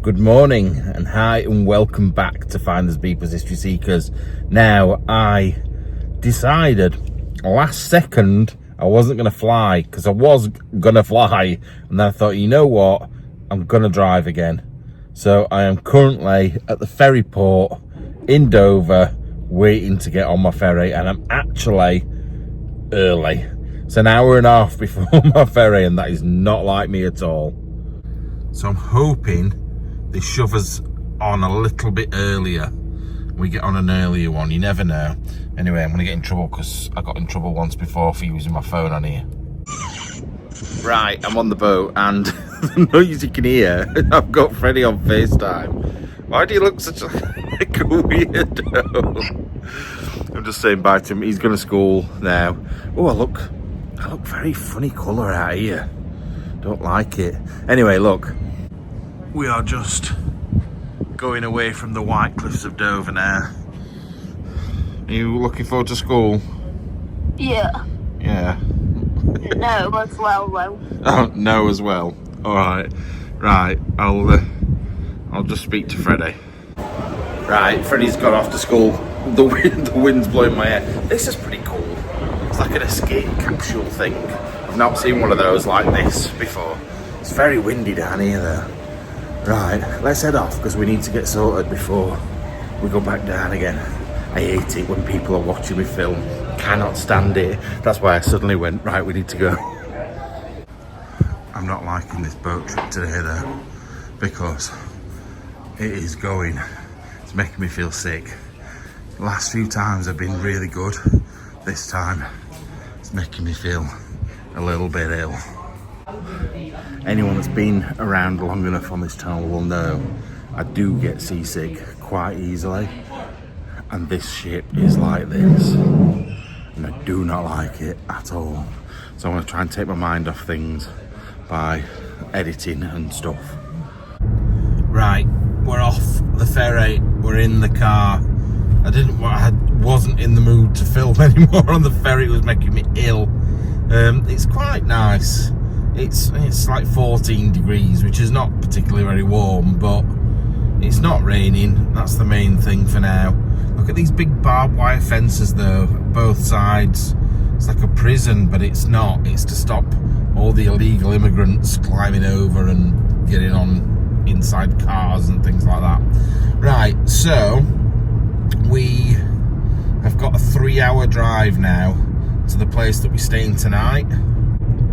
Good morning and hi and welcome back to Finders Beepers History Seekers. Now, I decided last second I wasn't going to fly because I was going to fly, and then I thought, you know what, I'm going to drive again. So I am currently at the ferry port in Dover waiting to get on my ferry, and I'm actually early. It's an hour and a half before my ferry, and that is not like me at all. So I'm hoping they shove us on a little bit earlier. We get on an earlier one, you never know. Anyway, I'm going to get in trouble because I got in trouble once before for using my phone on here. Right, I'm on the boat, and the noise you can hear, I've got Freddie on FaceTime. Why do you look such like a weirdo? I'm just saying bye to him. He's going to school now. Oh, I look very funny colour out here. Don't like it. Anyway, look. We are just going away from the White Cliffs of Dover now. Are you looking forward to school? Yeah. Yeah. No, as well, though. Oh, no as well. Alright. Right, I'll just speak to Freddie. Right, Freddie's gone off to school. The wind's blowing my hair. This is pretty cool. It's like an escape capsule thing. I've not seen one of those like this before. It's very windy down here though. Right, let's head off because we need to get sorted before we go back down again. I hate it when people are watching me film. Cannot stand it. That's why I suddenly went, right, we need to go. I'm not liking this boat trip today though, because it is going. It's making me feel sick. The last few times have been really good. This time, it's making me feel a little bit ill. Anyone that's been around long enough on this channel will know I do get seasick quite easily, and this ship is like this, and I do not like it at all. So I want to try and take my mind off things by editing and stuff. Right, we're off the ferry, we're in the car. I wasn't in the mood to film anymore on the ferry. It was making me ill. It's quite nice. It's like 14 degrees, which is not particularly very warm, but it's not raining. That's the main thing for now. Look at these big barbed wire fences though, both sides. It's like a prison, but it's not. It's to stop all the illegal immigrants climbing over and getting on inside cars and things like that. Right, so we have got a 3-hour drive now to the place that we're staying tonight,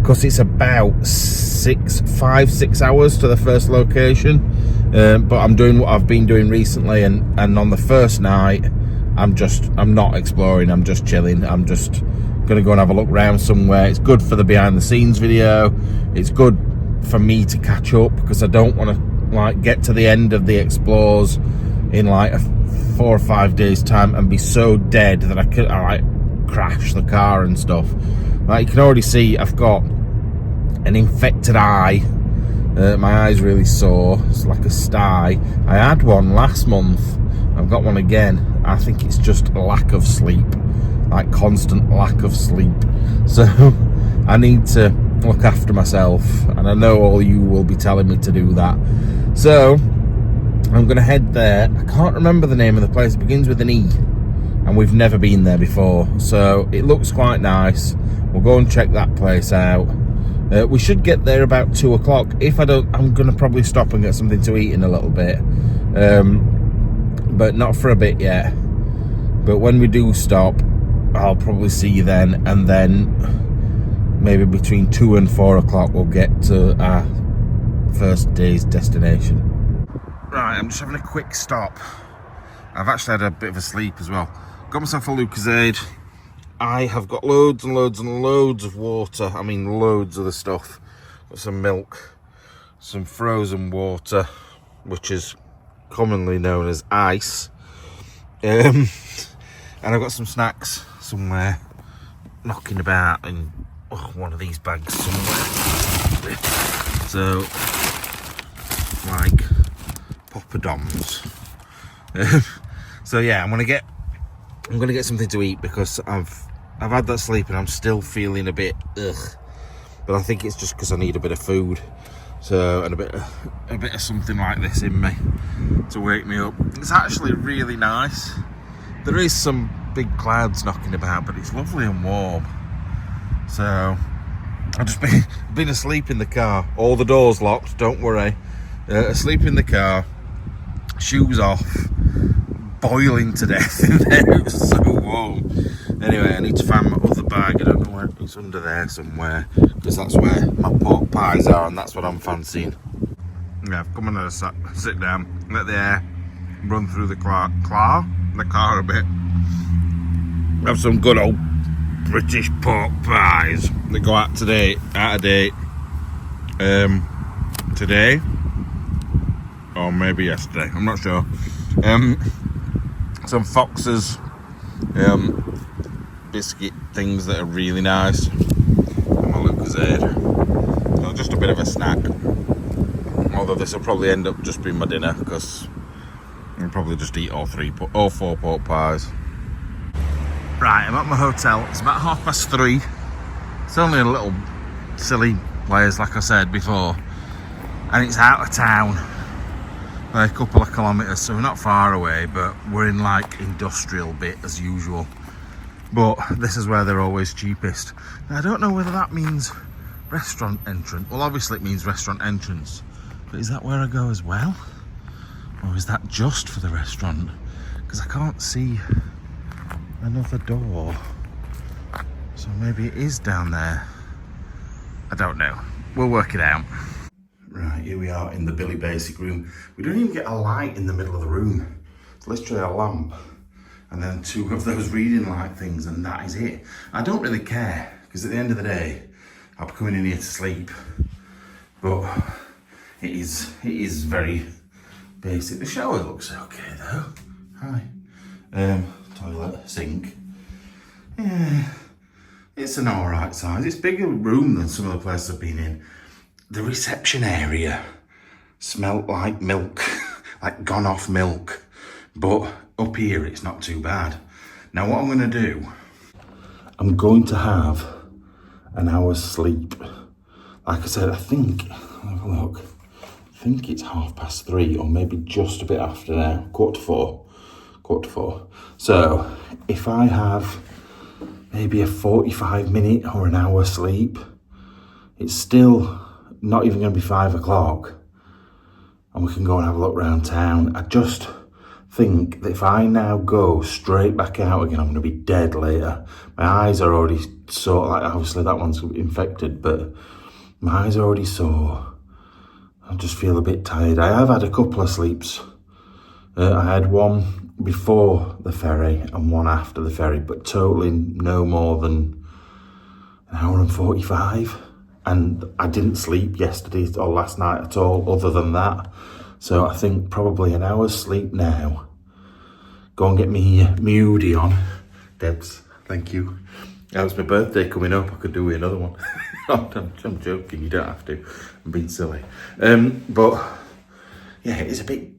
because it's about 5-6 hours to the first location. But I'm doing what I've been doing recently, and on the first night I'm not exploring, I'm just chilling. I'm just gonna go and have a look around somewhere. It's good for the behind the scenes video. It's good for me to catch up, because I don't want to like get to the end of the explores in like 4 or 5 days time and be so dead that I like crash the car and stuff. Like, you can already see I've got an infected eye. My eye's really sore. It's like a sty. I had one last month. I've got one again. I think it's just a lack of sleep, like constant lack of sleep. So I need to look after myself, and I know all you will be telling me to do that. So I'm gonna head there. I can't remember the name of the place. It begins with an E, and we've never been there before, so it looks quite nice. We'll go and check that place out. We should get there about 2 o'clock. If I don't, I'm gonna probably stop and get something to eat in a little bit, but not for a bit yet. But when we do stop, I'll probably see you then, and then maybe between 2 and 4 o'clock we'll get to our first day's destination. Right, I'm just having a quick stop. I've actually had a bit of a sleep as well. Got myself a Lucozade. I have got loads and loads and loads of water. I mean, loads of the stuff. Got some milk, some frozen water, which is commonly known as ice. And I've got some snacks somewhere knocking about in one of these bags somewhere. So, like poppadoms. So yeah, I'm gonna get something to eat, because I've had that sleep and I'm still feeling a bit ugh. But I think it's just because I need a bit of food. So, and a bit of something like this in me to wake me up. It's actually really nice. There is some big clouds knocking about, but it's lovely and warm. So I've just been asleep in the car. All the doors locked, don't worry. Asleep in the car, shoes off, boiling to death in there. It was so warm. Anyway, I need to find my other bag. I don't know where it's under there somewhere, because that's where my pork pies are, and that's what I'm fancying. Yeah, I've come and sit down, let the air run through the car a bit. Have some good old British pork pies that go out of date today, or maybe yesterday, I'm not sure. Some Fox's biscuit things that are really nice, and my Lucozade. So just a bit of a snack, although this will probably end up just being my dinner, because I'll probably just eat all 4 pork pies. Right, I'm at my hotel. It's about 3:30. It's only a little silly place, like I said before, and it's out of town by a couple of kilometres, so we're not far away, but we're in like industrial bit as usual. But this is where they're always cheapest. Now, I don't know whether that means restaurant entrance. Well, obviously it means restaurant entrance, but is that where I go as well, or is that just for the restaurant? Because I can't see another door, so maybe it is down there. I don't know, we'll work it out. Right, here we are in the Billy Basic room. We don't even get a light in the middle of the room. It's literally a lamp and then 2 of those reading light things, and that is it. I don't really care, because at the end of the day I'll be coming in here to sleep, but it is very basic. The shower looks okay though. Hi. Toilet, sink. Yeah, it's an alright size. It's a bigger room than some of the places I've been in. The reception area smelled like milk, like gone off milk. But up here it's not too bad. Now what I'm going to do, I'm going to have an hour's sleep. Like I said, I think, have a look, I think it's 3:30, or maybe just a bit after now, quarter to four. So if I have maybe a 45-minute or an hour sleep, it's still not even going to be 5 o'clock, and we can go and have a look around town. I just think that if I now go straight back out again, I'm going to be dead later. My eyes are already sore, like obviously that one's infected, but my eyes are already sore. I just feel a bit tired. I have had a couple of sleeps. I had one before the ferry and one after the ferry, but totally no more than an hour and 45. And I didn't sleep yesterday or last night at all, other than that. So I think probably an hour's sleep now. Go and get me moody on. Debs, thank you. Now it's my birthday coming up, I could do with another one. I'm joking, you don't have to. I'm being silly. But yeah, it's a bit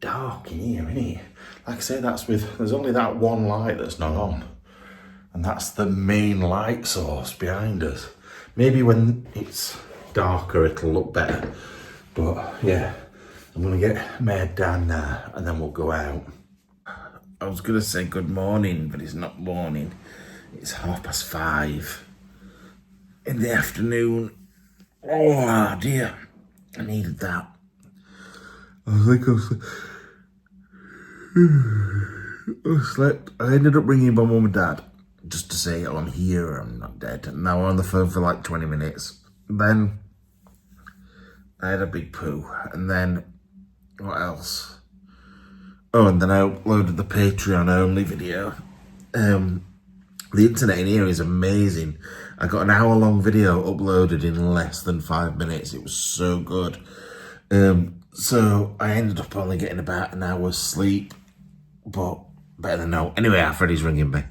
dark in here, isn't it? Like I say, there's only that one light that's not on, and that's the main light source behind us. Maybe when it's darker it'll look better, but yeah, I'm gonna get my head down there and then we'll go out. I was gonna say good morning, but it's not morning. It's 5:30 in the afternoon. Oh dear, I needed that. I slept. I ended up ringing my mum and dad just to say, oh, I'm here, I'm not dead. And now we're on the phone for like 20 minutes. Then I had a big poo. And then, what else? Oh, and then I uploaded the Patreon only video. The internet in here is amazing. I got an hour-long video uploaded in less than 5 minutes. It was so good. So I ended up only getting about an hour's sleep, but better than no. Anyway, Freddie's ringing me.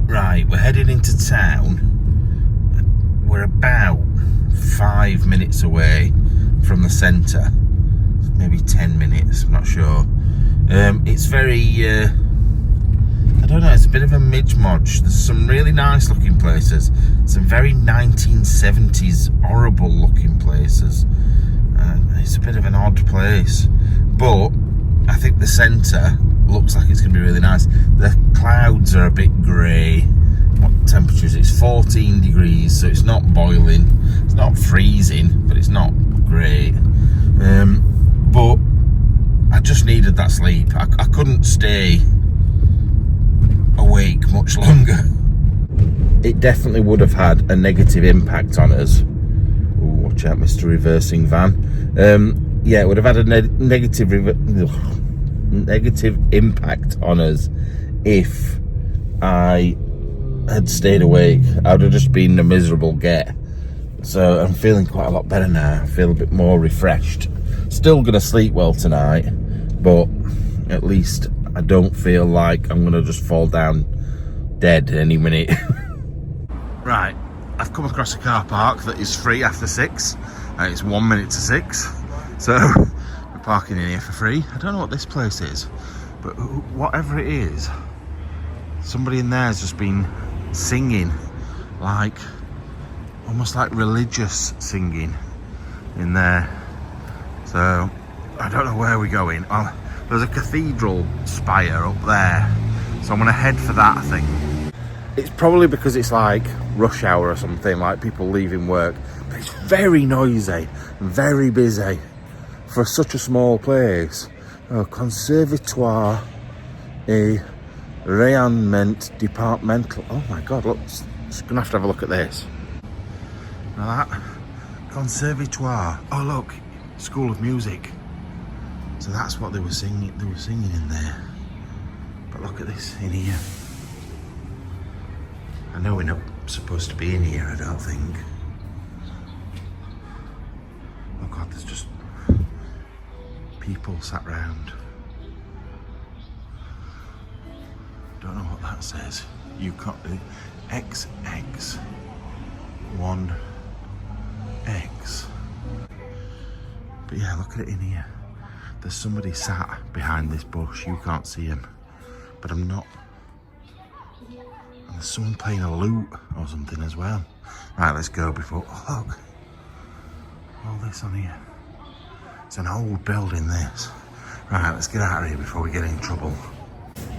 Right, we're heading into town. We're about 5 minutes away from the centre. Maybe 10 minutes, I'm not sure. It's very, I don't don't know, it's a bit of a midge-modge. There's some really nice looking places, some very 1970s horrible looking places. It's a bit of an odd place, but I think the centre looks like it's going to be really nice. The clouds are a bit grey. What temperature is it? It's 14 degrees, so it's not boiling. It's not freezing, but it's not great. But I just needed that sleep. I couldn't stay awake much longer. It definitely would have had a negative impact on us. Ooh, watch out, Mr. Reversing Van. Yeah, it would have had a negative impact on us if I had stayed awake. I would have just been a miserable get. So I'm feeling quite a lot better now. I feel a bit more refreshed. Still gonna sleep well tonight, but at least I don't feel like I'm gonna just fall down dead any minute. Right, I've come across a car park that is free after 6, and it's 1 minute to 6. So we're parking in here for free. I don't know what this place is, but whatever it is, somebody in there has just been singing, like almost like religious singing in there. So I don't know where we're going. Oh, there's a cathedral spire up there, so I'm gonna head for that, I think. It's probably because it's like rush hour or something, like people leaving work, but it's very noisy, very busy for such a small place. Oh, Conservatoire et Rayonnement Departmental. Oh my god, look, just gonna have to have a look at this. Now that Conservatoire. Oh look, School of Music. So that's what they were singing. They were singing in there. But look at this in here. I know we're not supposed to be in here, I don't think. Oh god, there's just people sat round. Don't know what that says. You got the XX 1X. But yeah, look at it in here. There's somebody sat behind this bush. You can't see him, but I'm not. And there's someone playing a lute or something as well. Right, let's go before. Oh, look, all this on here. It's an old building, this. Right, let's get out of here before we get in trouble.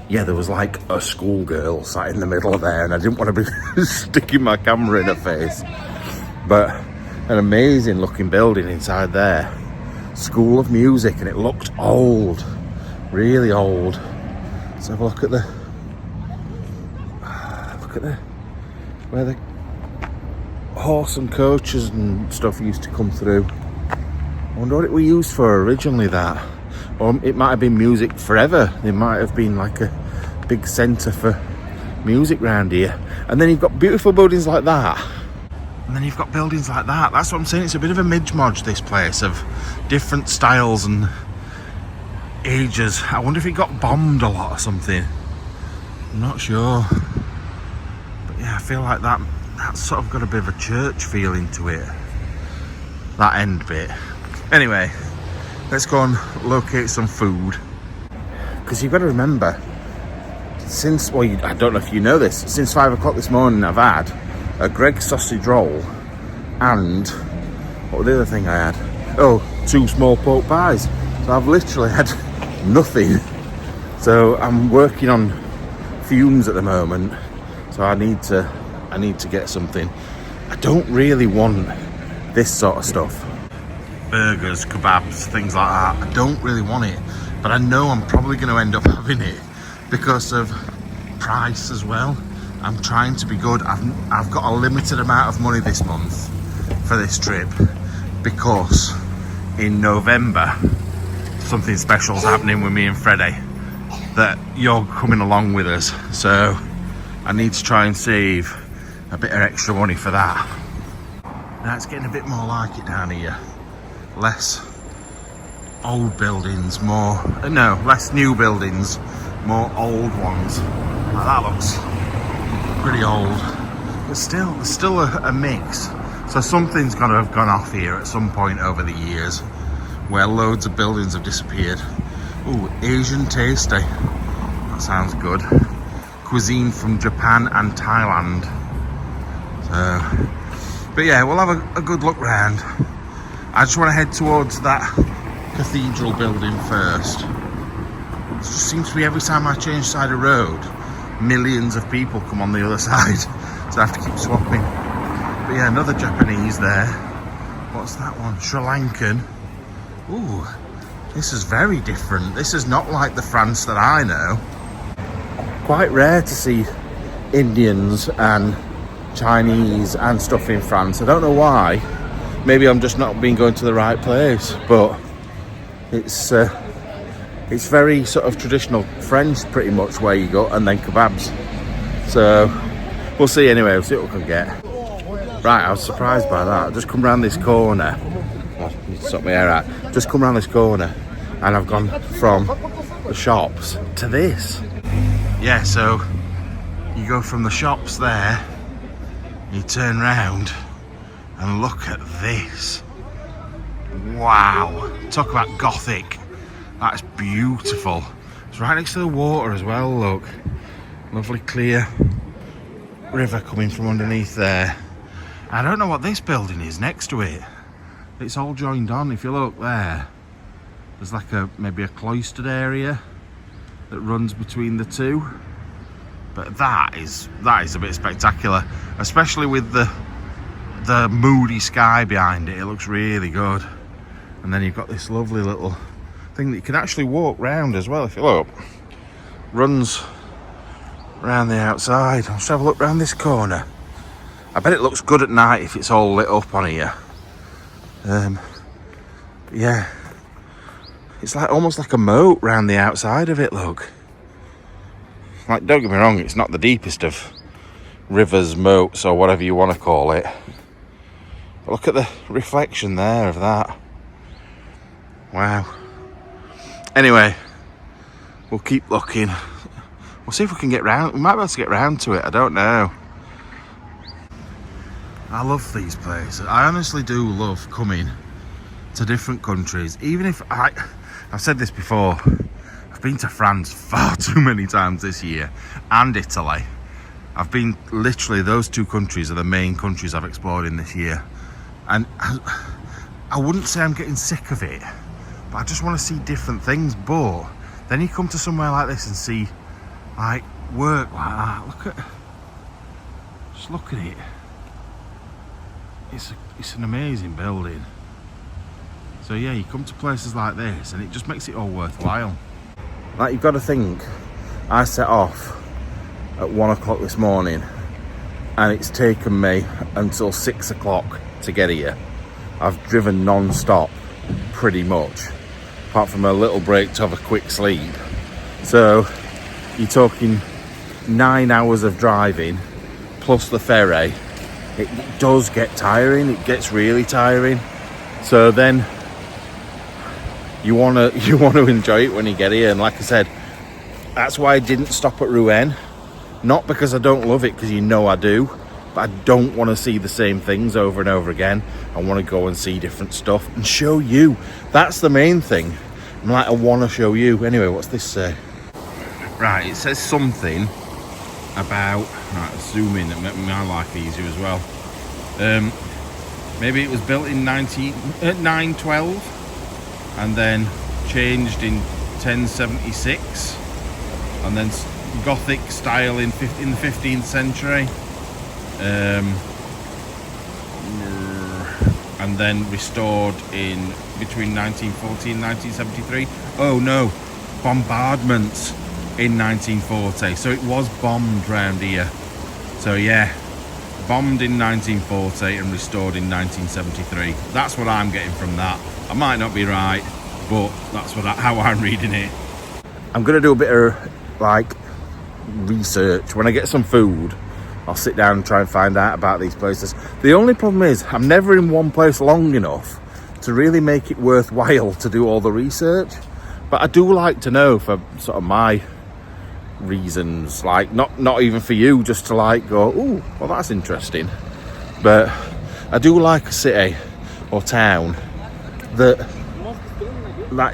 Yeah, there was like a schoolgirl sat in the middle of there, and I didn't want to be sticking my camera in her face. But an amazing looking building inside there. School of Music, and it looked old, really old. Let's have a look at where the horse and coaches and stuff used to come through. I wonder what it was used for originally, that. Or it might have been music forever. There might have been like a big centre for music round here. And then you've got beautiful buildings like that. And then you've got buildings like that. That's what I'm saying. It's a bit of a midge-modge, this place, of different styles and ages. I wonder if it got bombed a lot or something. I'm not sure. But yeah, I feel like that's sort of got a bit of a church feeling to it. That end bit. Anyway, let's go and locate some food. Because you've got to remember, since, well, I don't know if you know this, since 5 o'clock this morning I've had a Greg's sausage roll and, what was the other thing I had? Oh, 2 small pork pies. So I've literally had nothing. So I'm working on fumes at the moment. So I need to get something. I don't really want this sort of stuff. Burgers, kebabs, things like that. I don't really want it, but I know I'm probably going to end up having it because of price as well. I'm trying to be good. I've got a limited amount of money this month for this trip because in November something special's happening with me and Freddie that you're coming along with us, so I need to try and save a bit of extra money for that. Now it's getting a bit more like it down here. Less old buildings, less new buildings, more old ones. Like that looks pretty old, but still a mix. So something's got to have gone off here at some point over the years where loads of buildings have disappeared. Ooh, Asian tasty. That sounds good. cuisine from Japan and Thailand. So, but yeah, we'll have a good look round. I just want to head towards that cathedral building first. It just seems to be every time I change side of road, millions of people come on the other side, so I have to keep swapping. But yeah, another Japanese there. What's that one? Sri Lankan. Ooh, this is very different. This is not like the France that I know. Quite rare to see Indians and Chinese and stuff in France. I don't know why. Maybe I'm just not going to the right place, but it's very sort of traditional French, pretty much, where you go, and then kebabs. So we'll see anyway. We'll see what we can get. Right, I was surprised by that. I've just come around this corner. I need to sort my hair out. Just come around this corner, and I've gone from the shops to this. Yeah, so you go from the shops there, you turn round, and look at this. Wow, talk about gothic. That's beautiful. It's right next to the water as well, look. Lovely clear river coming from underneath there. I don't know what this building is next to it. It's all joined on. If you look there, there's like maybe a cloistered area that runs between the two. But that is a bit spectacular, especially with the moody sky behind it. It looks really good. And then you've got this lovely little thing that you can actually walk round as well. If you look, runs around the outside. Let's have a look round this corner. I bet it looks good at night if it's all lit up on here. Yeah, it's like almost like a moat round the outside of it. Look, like, don't get me wrong, it's not the deepest of rivers, moats, or whatever you want to call it. But look at the reflection there of that. Wow. Anyway, we'll keep looking. We'll see if we can get round. We might be able to get round to it. I don't know. I love these places. I honestly do love coming to different countries. Even if I've said this before, I've been to France far too many times this year, and Italy. I've been, literally, those two countries are the main countries I've explored in this year. And I wouldn't say I'm getting sick of it, but I just want to see different things. But then you come to somewhere like this and see, like, work like that. Just look at it. It's an amazing building. So yeah, you come to places like this and it just makes it all worthwhile. Like, you've got to think, I set off at 1 o'clock this morning and it's taken me until 6 o'clock to get here. I've driven non-stop pretty much, apart from a little break to have a quick sleep. So you're talking 9 hours of driving plus the ferry. It does get tiring. It gets really tiring. So then you want to enjoy it when you get here. And like I said, that's why I didn't stop at Rouen. Not because I don't love it, because you know I do, but I don't want to see the same things over and over again. I want to go and see different stuff and show you. That's the main thing. I'm like, I want to show you. Anyway, what's this say? Right, it says something about, right, zoom in, it make my life easier as well. Maybe it was built in 912 and then changed in 1076, and then Gothic style in the 15th century, and then restored in between 1940 and 1973. Oh no, bombardments in 1940, so it was bombed round here. So yeah, bombed in 1940 and restored in 1973. That's what I'm getting from that. I might not be right, but that's how I'm reading it. I'm gonna do a bit of like research. When I get some food, I'll sit down and try and find out about these places. The only problem is I'm never in one place long enough to really make it worthwhile to do all the research. But I do like to know, for sort of my reasons, like not even for you, just to like go, oh, well, that's interesting. But I do like a city or town that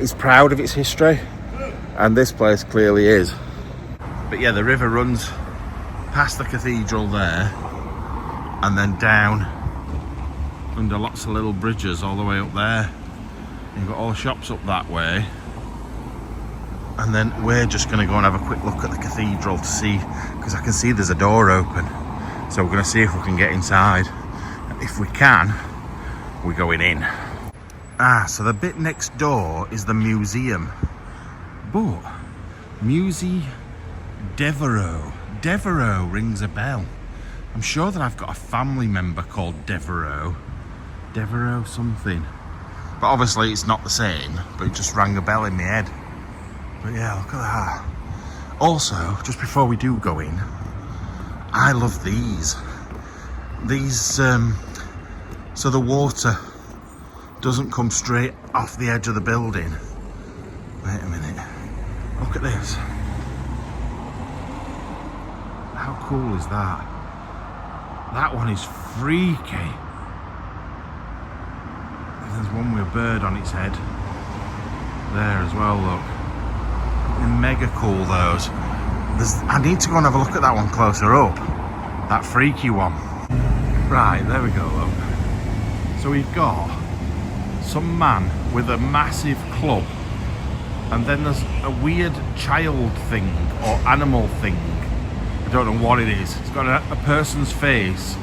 is proud of its history, and this place clearly is. But yeah, the river runs past the cathedral there, and then down under lots of little bridges all the way up there. You've got all the shops up that way. And then we're just going to go and have a quick look at the cathedral to see, because I can see there's a door open. So we're going to see if we can get inside. And if we can, we're going in. So the bit next door is the museum. But Musée Devereux. Devereux rings a bell. I'm sure that I've got a family member called Devereux. Devereux something. But obviously it's not the same, but it just rang a bell in my head. But yeah, look at that. Also, just before we do go in, I love these. These, so the water doesn't come straight off the edge of the building. Wait a minute. Look at this. How cool is that? That one is freaky. There's one with a bird on its head. There as well, look. They're mega cool, those. I need to go and have a look at that one closer up. That freaky one. Right, there we go, look. So we've got some man with a massive club, and then there's a weird child thing or animal thing. I don't know what it is. It's got a person's face,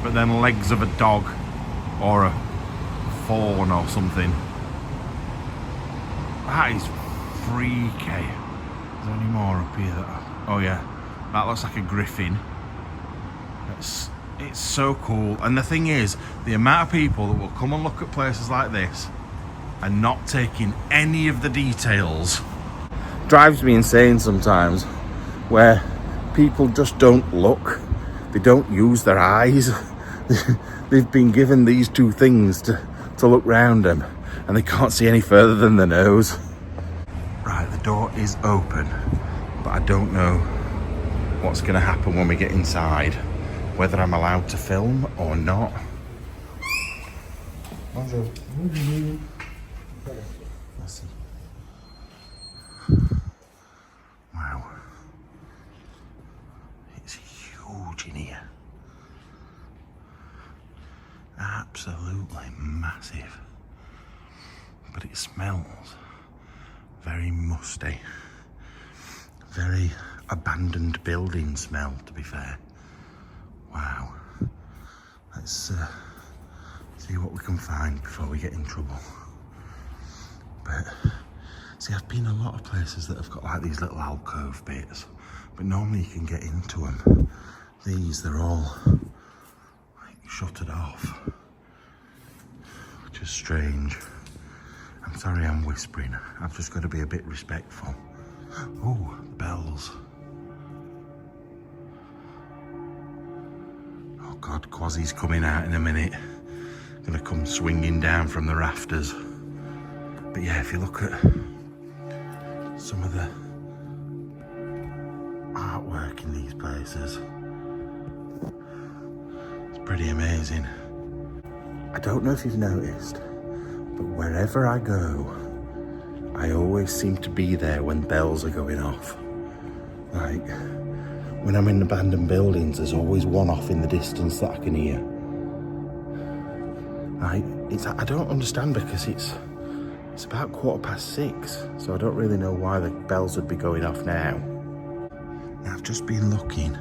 but then legs of a dog or a fawn or something. That is freaky. Is there any more up here? Oh yeah, that looks like a griffin. It's so cool. And the thing is, the amount of people that will come and look at places like this and not taking any of the details drives me insane sometimes, where people just don't look. They don't use their eyes. They've been given these two things to look round them, and they can't see any further than their nose. Right, the door is open, but I don't know what's going to happen when we get inside, whether I'm allowed to film or not. Wow, it's huge in here. Absolutely massive. But it smells very musty. Very abandoned building smell, to be fair. Wow. Let's see what we can find before we get in trouble. But see, I've been a lot of places that have got like these little alcove bits, but normally you can get into them. These, they're all like shuttered off, which is strange. I'm sorry I'm whispering. I've just got to be a bit respectful. Oh, bells. Oh God, Quasi's coming out in a minute. Gonna come swinging down from the rafters. But yeah, if you look at some of the artwork in these places, it's pretty amazing. I don't know if you've noticed, but wherever I go, I always seem to be there when bells are going off. Like, when I'm in abandoned buildings, there's always one off in the distance that I can hear. I don't understand, because it's about 6:15, so I don't really know why the bells would be going off now. Now, I've just been looking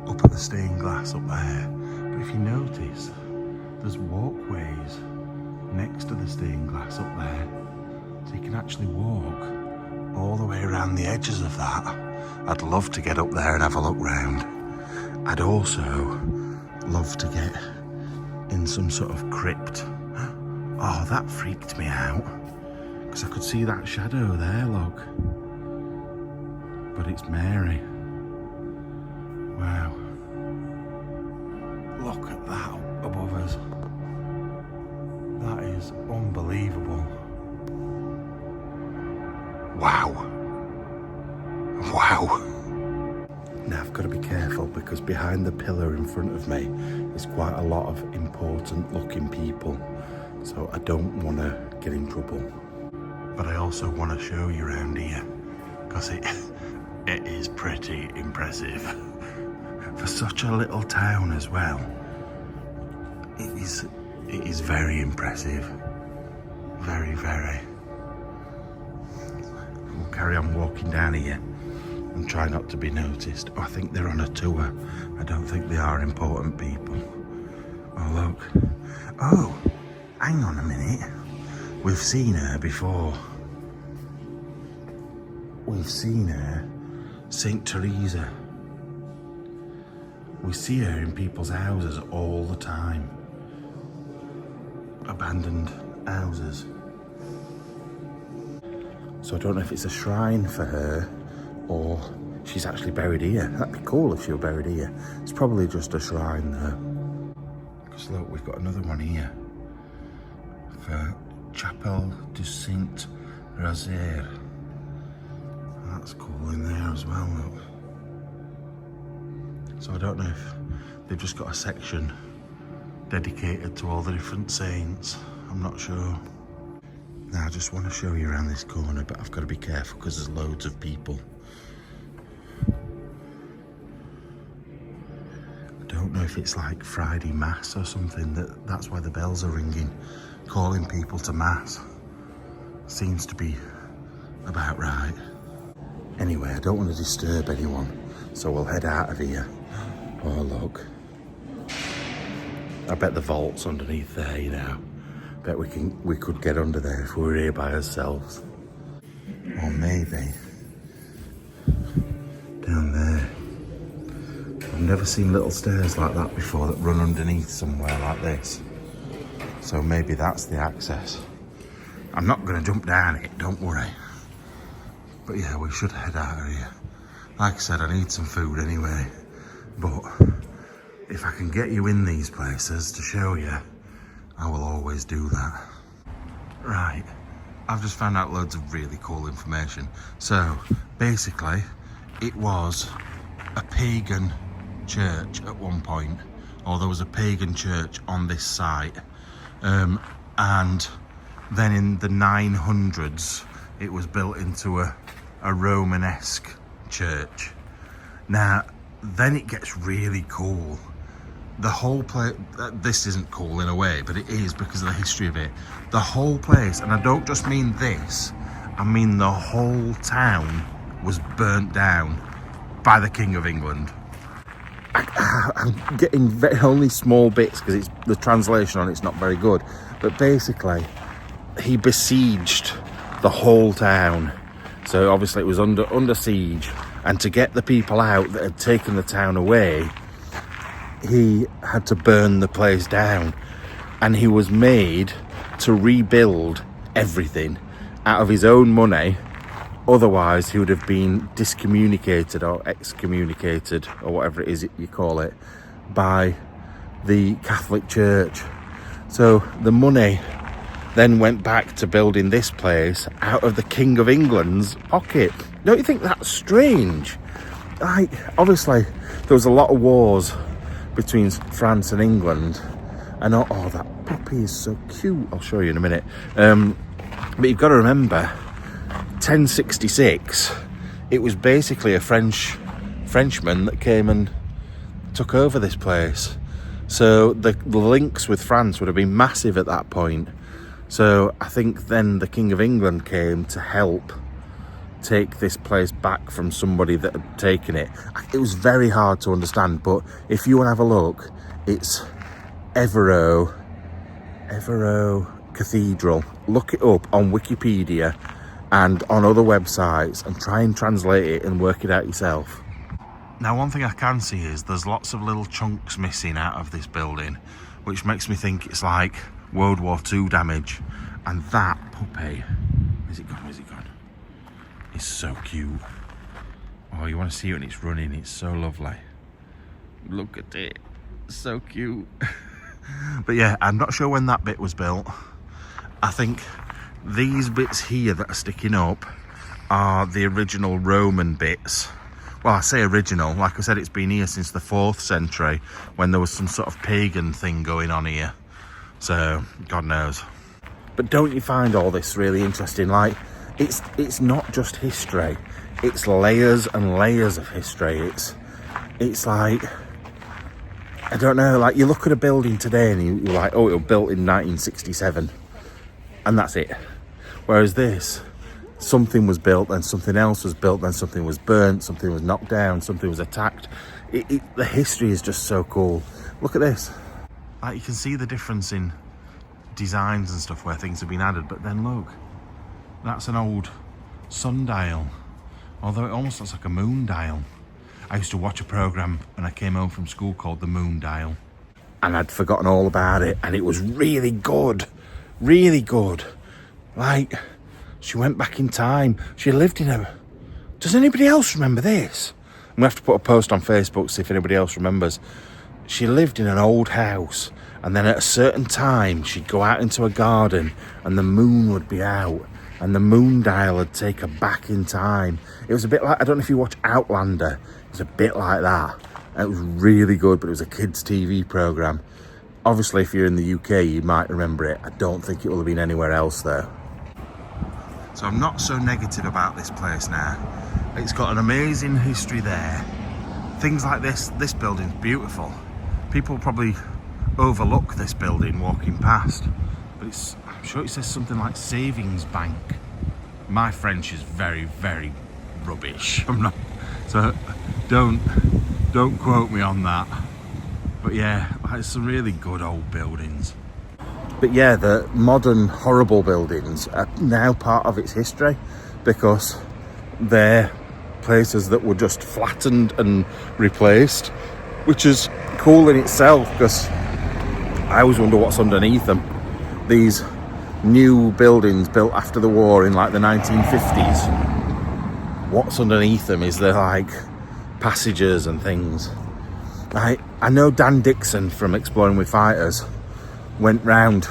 up at the stained glass up there, but if you notice, there's walkways next to the stained glass up there, so you can actually walk all the way around the edges of that. I'd love to get up there and have a look round. I'd also love to get in some sort of crypt. Oh, that freaked me out, because I could see that shadow there, look. But it's Mary. Wow. Look at that above us. That is unbelievable. Wow. Wow. Now I've got to be careful, because behind the pillar in front of me is quite a lot of important looking people. So I don't want to get in trouble. But I also want to show you around here, because it is pretty impressive. for such a little town as well, it is very impressive. Very, very. We'll carry on walking down here and try not to be noticed. Oh, I think they're on a tour. I don't think they are important people. Oh, look. Oh, hang on a minute. We've seen her before. We've seen her. St. Teresa. We see her in people's houses all the time. Abandoned houses. So I don't know if it's a shrine for her or she's actually buried here. That'd be cool if she were buried here. It's probably just a shrine though. Because look, we've got another one here for Chapelle du Saint Rosaire. That's cool in there as well, look. So I don't know if they've just got a section dedicated to all the different saints. I'm not sure. Now I just want to show you around this corner, but I've got to be careful because there's loads of people. I don't know if it's like Friday Mass or something, that's why the bells are ringing, calling people to Mass. Seems to be about right. Anyway, I don't want to disturb anyone, so we'll head out of here. Oh look. I bet the vault's underneath there, you know. Bet we could get under there if we were here by ourselves. Or maybe down there. I've never seen little stairs like that before that run underneath somewhere like this. So maybe that's the access. I'm not going to jump down it, don't worry. But yeah, we should head out of here. Like I said, I need some food anyway. But if I can get you in these places to show you, I will always do that. Right, I've just found out loads of really cool information. So, basically, it was a pagan church at one point, or there was a pagan church on this site. And then in the 900s, it was built into a Romanesque church. Now, then it gets really cool. The whole place, this isn't cool in a way, but it is because of the history of it. The whole place, and I don't just mean this, I mean the whole town was burnt down by the King of England. I'm getting only small bits because the translation on it's not very good, but basically he besieged the whole town. So obviously it was under siege, and to get the people out that had taken the town away, he had to burn the place down, and he was made to rebuild everything out of his own money. Otherwise he would have been discommunicated or excommunicated or whatever it is you call it by the Catholic Church. So the money then went back to building this place out of the King of England's pocket. Don't you think that's strange? Like, obviously there was a lot of wars between France and England, and oh, that puppy is so cute. I'll show you in a minute. But you've got to remember, 1066, it was basically a Frenchman that came and took over this place. So the links with France would have been massive at that point. So I think then the King of England came to help take this place back from somebody that had taken it. It was very hard to understand, but if you want to have a look, it's Evero Cathedral. Look it up on Wikipedia and on other websites and try and translate it and work it out yourself. Now, one thing I can see is there's lots of little chunks missing out of this building, which makes me think it's like World War II damage. And that puppy, where's it gone? It's so cute. Oh, you want to see it when it's running? It's so lovely. Look at it. It's so cute. But yeah, I'm not sure when that bit was built. I think these bits here that are sticking up are the original Roman bits. Well, I say original. Like I said, it's been here since the 4th century when there was some sort of pagan thing going on here. So, God knows. But don't you find all this really interesting? Like, it's not just history, it's layers and layers of history. It's like I don't know, like you look at a building today and you're like, oh, it was built in 1967 and that's it. Whereas this, something was built, then something else was built, then something was burnt, something was knocked down, something was attacked. The history is just so cool. Look at this. Like you can see the difference in designs and stuff where things have been added, but then look, that's an old sundial, although it almost looks like a moon dial. I used to watch a programme when I came home from school called The Moon Dial, and I'd forgotten all about it, and it was really good, really good. Like, she went back in time. She lived in a... Does anybody else remember this? I'm gonna have to put a post on Facebook, see if anybody else remembers. She lived in an old house, and then at a certain time she'd go out into a garden and the moon would be out and the moon dial would take her back in time. It was a bit like, I don't know if you watch Outlander, it was a bit like that. And it was really good, but it was a kids TV programme. Obviously if you're in the UK you might remember it. I don't think it will have been anywhere else though. So I'm not so negative about this place now. It's got an amazing history there. Things like this building's beautiful. People probably overlook this building walking past, but I'm sure it says something like savings bank. My French is very, very rubbish. I'm not, so don't quote me on that. But yeah, it's some really good old buildings. But yeah, the modern horrible buildings are now part of its history because they're places that were just flattened and replaced, which is cool in itself because I always wonder what's underneath them. These new buildings built after the war in like the 1950s, what's underneath them? Is there like passages and things? I know Dan Dixon from Exploring with Fighters went round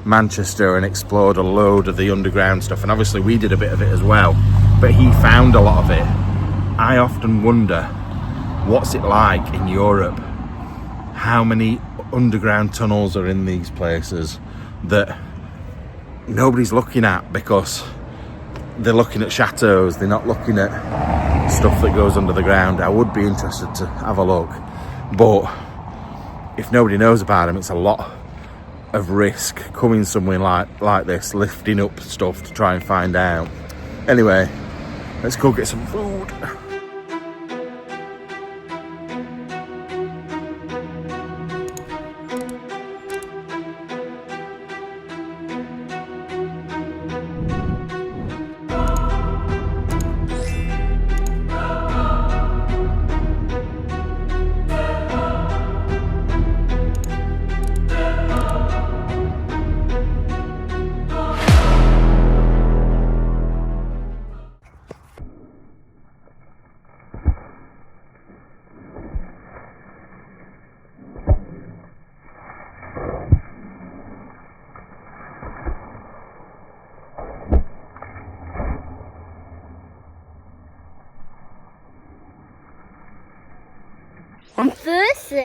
Manchester and explored a load of the underground stuff, and obviously we did a bit of it as well, but he found a lot of it. I often wonder, what's it like in Europe? How many underground tunnels are in these places that nobody's looking at because they're looking at chateaus, they're not looking at stuff that goes under the ground. I would be interested to have a look, but if nobody knows about them, it's a lot of risk coming somewhere like this, lifting up stuff to try and find out. Anyway, let's go get some food. Unfiltered.